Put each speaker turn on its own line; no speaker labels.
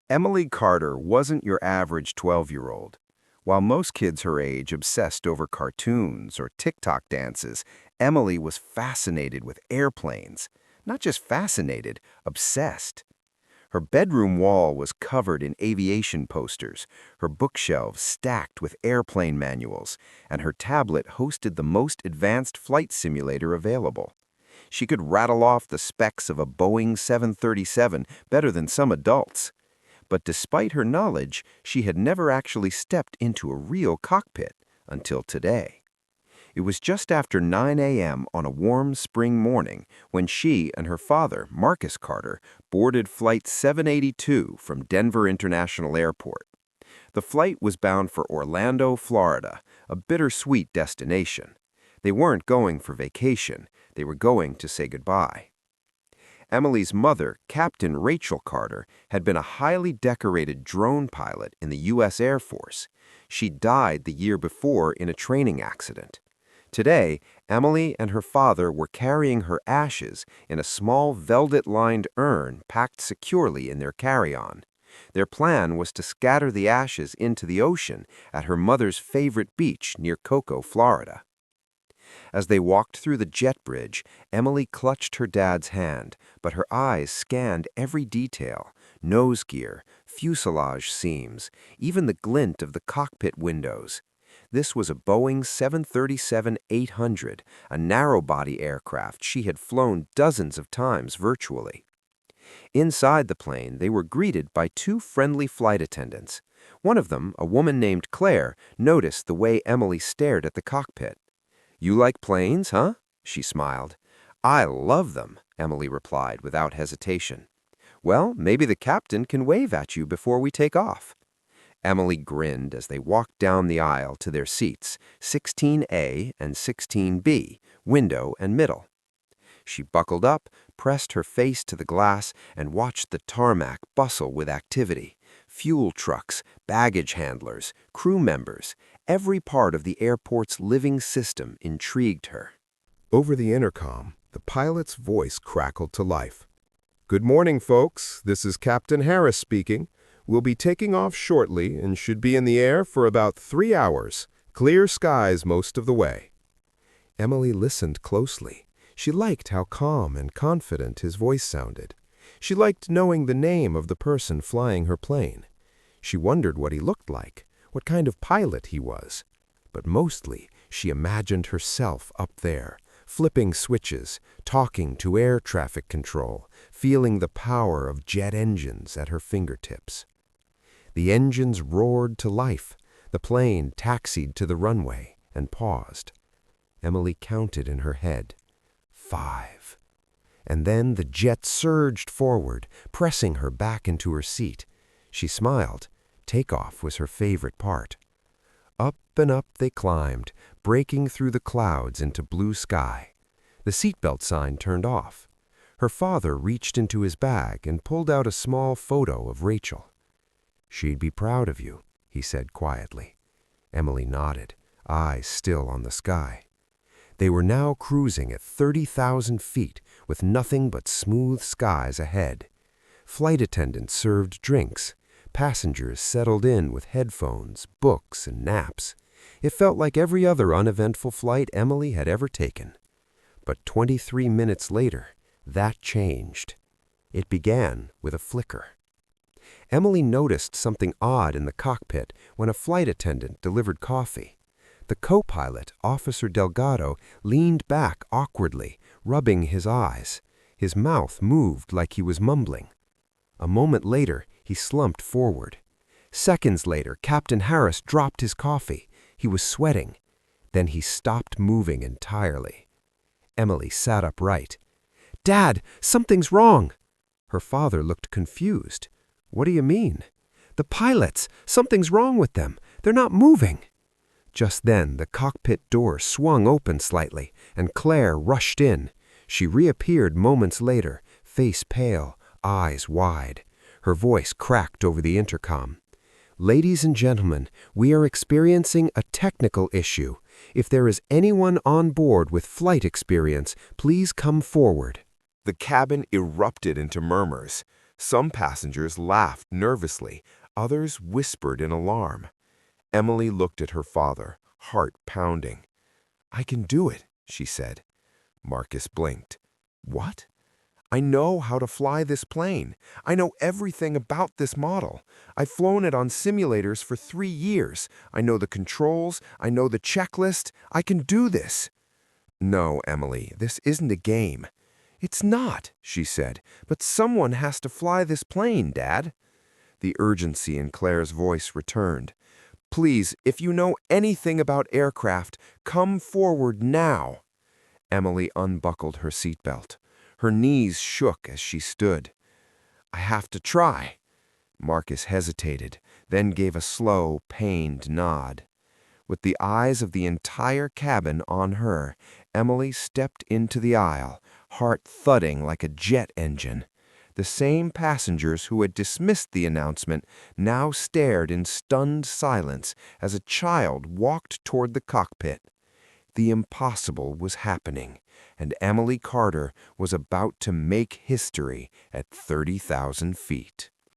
Emily Carter wasn't your average 12-year-old. While most kids her age obsessed over cartoons or TikTok dances, Emily was fascinated with airplanes. Not just fascinated, obsessed. Her bedroom wall was covered in aviation posters, her bookshelves stacked with airplane manuals, and her tablet hosted the most advanced flight simulator available. She could rattle off the specs of a Boeing 737 better than some adults. But despite her knowledge, she had never actually stepped into a real cockpit until today. It was just after 9 a.m. on a warm spring morning when she and her father, Marcus Carter, boarded Flight 782 from Denver International Airport. The flight was bound for Orlando, Florida, a bittersweet destination. They weren't going for vacation, they were going to say goodbye. Emily's mother, Captain Rachel Carter, had been a highly decorated drone pilot in the U.S. Air Force. She died the year before in a training accident. Today, Emily and her father were carrying her ashes in a small velvet-lined urn packed securely in their carry-on. Their plan was to scatter the ashes into the ocean at her mother's favorite beach near Cocoa, Florida. As they walked through the jet bridge, Emily clutched her dad's hand, but her eyes scanned every detail: nose gear, fuselage seams, even the glint of the cockpit windows. This was a Boeing 737-800, a narrow-body aircraft she had flown dozens of times virtually. Inside the plane, they were greeted by two friendly flight attendants. One of them, a woman named Claire, noticed the way Emily stared at the cockpit. "You like planes, huh?" she smiled. "I love them," Emily replied without hesitation. "Well, maybe the captain can wave at you before we take off." Emily grinned as they walked down the aisle to their seats, 16A and 16B, window and middle. She buckled up, pressed her face to the glass, and watched the tarmac bustle with activity. Fuel trucks, baggage handlers, crew members, every part of the airport's living system intrigued her.
Over the intercom, the pilot's voice crackled to life. "Good morning, folks. This is Captain Harris speaking. We'll be taking off shortly and should be in the air for about 3 hours. Clear skies most of the way." Emily listened closely. She liked how calm and confident his voice sounded. She liked knowing the name of the person flying her plane. She wondered what he looked like, what kind of pilot he was. But mostly, she imagined herself up there, flipping switches, talking to air traffic control, feeling the power of jet engines at her fingertips. The engines roared to life. The plane taxied to the runway and paused. Emily counted in her head. 5. And then the jet surged forward, pressing her back into her seat. She smiled. Takeoff was her favorite part. Up and up they climbed, breaking through the clouds into blue sky. The seatbelt sign turned off. Her father reached into his bag and pulled out a small photo of Rachel. "She'd be proud of you," he said quietly. Emily nodded, eyes still on the sky. They were now cruising at 30,000 feet with nothing but smooth skies ahead. Flight attendants served drinks. Passengers settled in with headphones, books, and naps. It felt like every other uneventful flight Emily had ever taken. But 23 minutes later, that changed. It began with a flicker. Emily noticed something odd in the cockpit when a flight attendant delivered coffee. The co-pilot, Officer Delgado, leaned back awkwardly, rubbing his eyes. His mouth moved like he was mumbling. A moment later, he slumped forward. Seconds later, Captain Harris dropped his coffee. He was sweating. Then he stopped moving entirely. Emily sat upright. "Dad, something's wrong!" Her father looked confused. "What do you mean?" "The pilots! Something's wrong with them. They're not moving." Just then, the cockpit door swung open slightly, and Claire rushed in. She reappeared moments later, face pale, eyes wide. Her voice cracked over the intercom. "Ladies and gentlemen, we are experiencing a technical issue. If there is anyone on board with flight experience, please come forward."
The cabin erupted into murmurs.
Some passengers laughed nervously, others whispered in alarm. Emily looked at her father, heart pounding. "I can do it," she said. Marcus blinked. "What?" "I know how to fly this plane. I know everything about this model. I've flown it on simulators for 3 years. I know the controls. I know the checklist. I can do this." "No, Emily, this isn't a game." "It's not," she said, "but someone has to fly this plane, Dad." The urgency in Claire's voice returned. "Please, if you know anything about aircraft, come forward now." Emily unbuckled her seatbelt. Her knees shook as she stood. "I have to try." Marcus hesitated, then gave a slow, pained nod. With the eyes of the entire cabin on her, Emily stepped into the aisle, heart thudding like a jet engine. The same passengers who had dismissed the announcement now stared in stunned silence as a child walked toward the cockpit. The impossible was happening, and Emily Carter was about to make history at 30,000 feet.